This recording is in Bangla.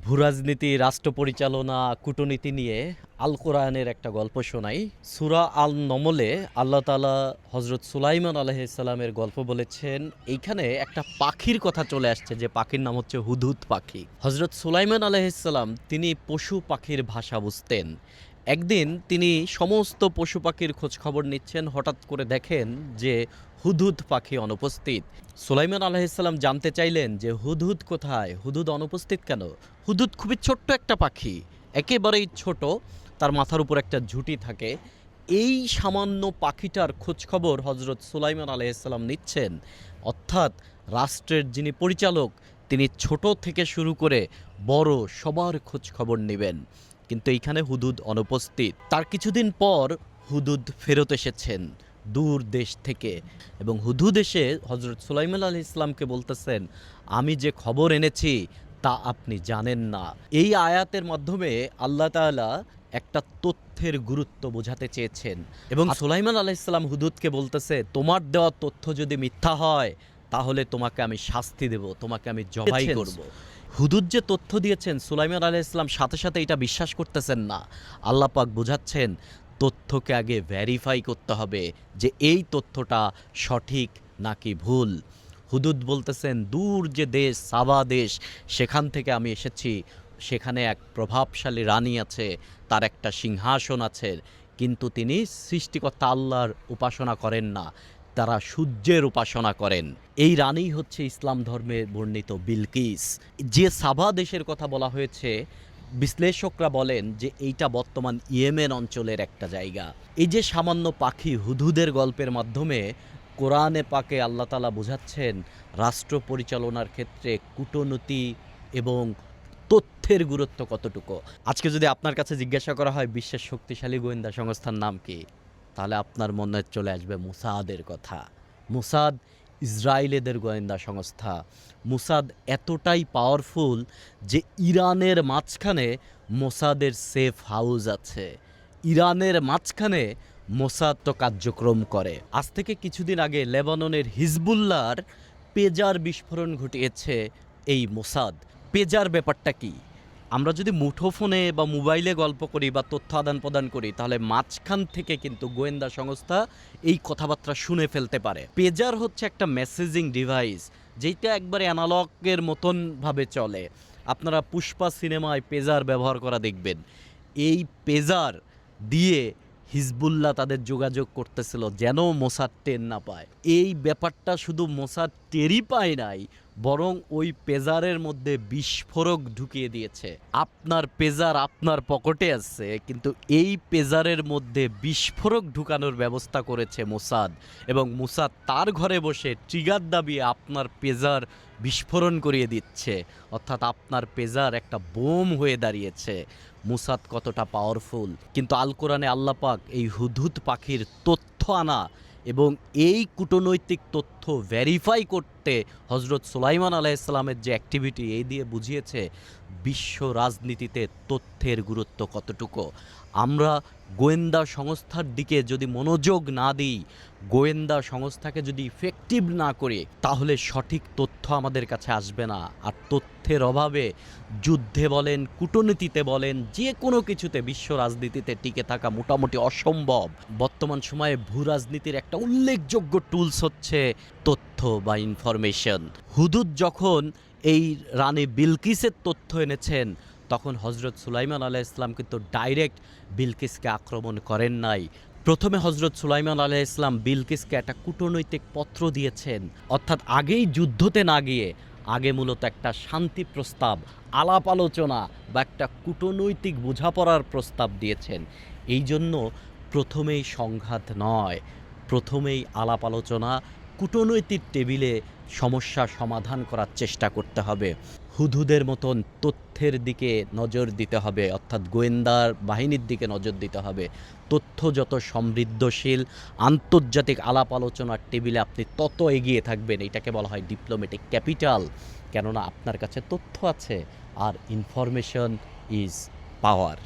ভূরাজনীতি, রাষ্ট্র পরিচালনা, কূটনীতি নিয়ে আল কোরআনের একটা গল্প শোনাই। সূরা আল নমলে আল্লাহ তাআলা হযরত সুলাইমান আলাইহিস সালামের গল্প বলেছেন। এইখানে একটা পাখির কথা চলে আসছে, যে পাখির নাম হচ্ছে হুদহুদ পাখি। হযরত সুলাইমান আলাইহিস সালাম তিনি পশু পাখির ভাষা বুঝতেন। একদিন তিনি সমস্ত পশু পাখির খোঁজ খবর নিচ্ছেন, হঠাৎ করে দেখেন যে হুদহুদ পাখি অনুপস্থিত। সুলাইমান আলাইহিস সালাম জানতে চাইলেন যে হুদহুদ কোথায়, হুদহুদ অনুপস্থিত কেন? হুদহুদ খুবই ছোট্ট একটা পাখি, একেবারেই ছোট, তার মাথার উপর একটা ঝুঁটি থাকে। এই সামান্য পাখিটার খোঁজখবর হজরত সুলাইমান আলাইহিসসালাম নিচ্ছেন। অর্থাৎ রাষ্ট্রের যিনি পরিচালক, তিনি ছোট থেকে শুরু করে বড় সবার খোঁজখবর নেবেন। কিন্তু এইখানে হুদহুদ অনুপস্থিত। তার কিছুদিন পর হুদহুদ ফেরত এসেছেন দূর দেশ থেকে, এবং হুদহুদ এসে হজরত সুলাইমান আলাইহিস সালামকে বলতেছেন, আমি যে খবর এনেছি তা আপনি জানেন না। এই আয়াতের মাধ্যমে আল্লাহ তাআলা একটা তথ্যের গুরুত্ব বোঝাতে চেয়েছেন, এবং সুলাইমান আলাইহিস সালাম হুদহুদকে বলতেছে, তোমার দেওয়া তথ্য যদি মিথ্যা হয় তাহলে তোমাকে আমি শাস্তি দেব, তোমাকে আমি জবাই করব। হুদহুদ যে তথ্য দিয়েছেন, সুলাইমান আলাইহিস সালাম সাথে সাথে এটা বিশ্বাস করতেছেন না। আল্লাহ পাক বোঝাচ্ছেন, তথ্যকে আগে ভেরিফাই করতে হবে যে এই তথ্যটা সঠিক নাকি ভুল। হুদহুদ বলতেছেন, দূর যে দেশ সাবা দেশ, সেখান থেকে আমি এসেছি। সেখানে এক প্রভাবশালী রানী আছে, তার একটা সিংহাসন আছে, কিন্তু তিনি সৃষ্টিকর্তা আল্লাহর উপাসনা করেন না, তারা সূর্যের উপাসনা করেন। এই রানী হচ্ছে ইসলাম ধর্মে বর্ণিত বিলকিস। যে সাবা দেশের কথা বলা হয়েছে, বিশ্লেষকরা বলেন যে এইটা বর্তমান ইয়েমেন অঞ্চলের একটা জায়গা। এই যে সামান্য পাখি হুদহুদের গল্পের মাধ্যমে কোরআনে পাকে আল্লাহ তাআলা বোঝাচ্ছেন রাষ্ট্র পরিচালনার ক্ষেত্রে কূটনীতি এবং তথ্যের গুরুত্ব কতটুকু। আজকে যদি আপনার কাছে জিজ্ঞাসা করা হয় বিশ্বের শক্তিশালী গোয়েন্দা সংস্থার নাম কি, তাহলে আপনার মনে চলে আসবে মুসাদের কথা। মুসাদ ইসরায়েলেদের গোয়েন্দা সংস্থা। মুসাদ এতটাই পাওয়ারফুল যে ইরানের মাঝখানে মোসাদের সেফ হাউস আছে। ইরানের মাঝখানে মোসাদ তো কার্যক্রম করে। আজ থেকে কিছুদিন আগে লেবাননের হিজবুল্লাহর পেজার বিস্ফোরণ ঘটিয়েছে এই মোসাদ। পেজার ব্যাপারটা কি? আমরা যদি মুঠোফোনে বা মোবাইলে গল্প করি বা তথ্য আদান প্রদান করি, তাহলে মাঝখান থেকে কিন্তু গোয়েন্দা সংস্থা এই কথাবার্তা শুনে ফেলতে পারে। পেজার হচ্ছে একটা মেসেজিং ডিভাইস, যেটা একবারে অ্যানালগের মতনভাবে চলে। আপনারা পুষ্পা সিনেমায় পেজার ব্যবহার করা দেখবেন। এই পেজার দিয়ে হিজবুল্লাহ তাদের যোগাযোগ করতেছিল যেন মোসাদ টের না পায়। এই ব্যাপারটা শুধু মোসাদ টেরই পায় নাই, বরং ওই পেজারের মধ্যে বিস্ফোরক ঢুকিয়ে দিয়েছে। আপনার পেজার আপনার পকেটে আছে, কিন্তু এই পেজারের মধ্যে বিস্ফোরক ঢুকানোর ব্যবস্থা করেছে মোসাদ, এবং মোসাদ তার ঘরে বসে ট্রিগার দাবিয়ে আপনার পেজার বিস্ফোরণ করিয়ে দিচ্ছে। অর্থাৎ আপনার পেজার একটা বোম হয়ে দাঁড়িয়েছে। মুসাদ কতটা পাওয়ারফুল। কিন্তু আল কোরআনে আল্লাহ পাক এই হুদহুদ পাখির তথ্য আনা এবং এই কূটনৈতিক তথ্য ভেরিফাই করতে হজরত সুলাইমান আলাইহিসসালামের যে অ্যাক্টিভিটি, এই দিয়ে বুঝিয়েছে বিশ্ব রাজনীতিতে তথ্যের গুরুত্ব কতটুকু। আমরা গোয়েন্দা সংস্থার দিকে যদি মনোযোগ না দিই, গোয়েন্দা সংস্থাকে যদি ইফেক্টিভ না করি, তাহলে সঠিক তথ্য আমাদের কাছে আসবে না। আর তথ্যের অভাবে যুদ্ধে বলেন, কূটনীতিতে বলেন, যে কোনো কিছুতে বিশ্ব রাজনীতিতে টিকে থাকা মোটামুটি অসম্ভব। বর্তমান সময়ে ভূ রাজনীতির একটা উল্লেখযোগ্য টুলস হচ্ছে তথ্য বা ইনফরমেশন। হুদহুদ যখন এই রানী বিলকিসের তথ্য এনেছেন, তখন হজরত সুলাইমান আলাইহিস সালাম কিন্তু ডাইরেক্ট বিলকিসকে আক্রমণ করেন নাই। প্রথমে হজরত সুলাইমান আলাইহিস সালাম বিলকিসকে একটা কূটনৈতিক পত্র দিয়েছেন। অর্থাৎ আগেই যুদ্ধতে না গিয়ে আগে মূলত একটা শান্তি প্রস্তাব, আলাপ আলোচনা বা একটা কূটনৈতিক বোঝাপড়ার প্রস্তাব দিয়েছেন। এই জন্য প্রথমেই সংঘাত নয়, প্রথমেই আলাপ আলোচনা, কূটনৈতিক টেবিলে সমস্যা সমাধান করার চেষ্টা করতে হবে। হুদহুদের মতন তথ্যের দিকে নজর দিতে হবে, অর্থাৎ গোয়েন্দার বাহিনীর দিকে নজর দিতে হবে। তথ্য যত সমৃদ্ধশীল, আন্তর্জাতিক আলাপ আলোচনার টেবিলে আপনি তত এগিয়ে থাকবেন। এটাকে বলা হয় ডিপ্লোম্যাটিক ক্যাপিটাল। কেননা আপনার কাছে তথ্য আছে, আর ইনফরমেশন ইজ পাওয়ার।